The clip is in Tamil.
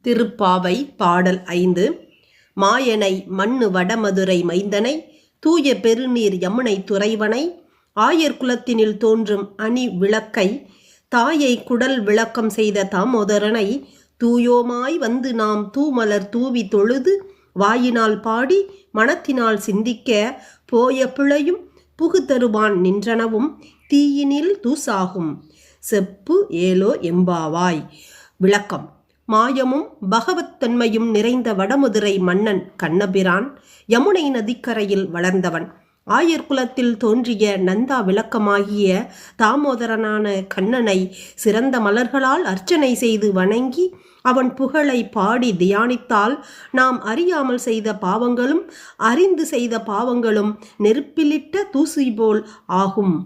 திருப்பாவை பாடல் 5. மாயனை மண்ணு வடமதுரை மைந்தனை தூய பெருநீர் யமுனை துறைவனை ஆயர் குலத்தினில் தோன்றும் அணி விளக்கை தாயை குடல் விளக்கம் செய்த தாமோதரனை தூயோமாய் வந்து நாம் தூமலர் தூவி தொழுது வாயினால் பாடி மனத்தினால் சிந்திக்க போய பிழையும் புகுதருவான் நின்றனவும் தீயினில் தூசாகும். செப்பு ஏலோ எம்பாவாய். விளக்கம். மாயமும் பகவத்தன்மையும் நிறைந்த வடமதுரை மன்னன் கண்ணபிரான் யமுனை நதிக்கரையில் வளர்ந்தவன். ஆயர் குலத்தில் தோன்றிய நந்தா விளக்கமாகிய தாமோதரனான கண்ணனை சிறந்த மலர்களால் அர்ச்சனை செய்து வணங்கி அவன் புகழை பாடி தியானித்தால் நாம் அறியாமல் செய்த பாவங்களும் அறிந்து செய்த பாவங்களும் நெருப்பிலிட்ட தூசி போல் ஆகும்.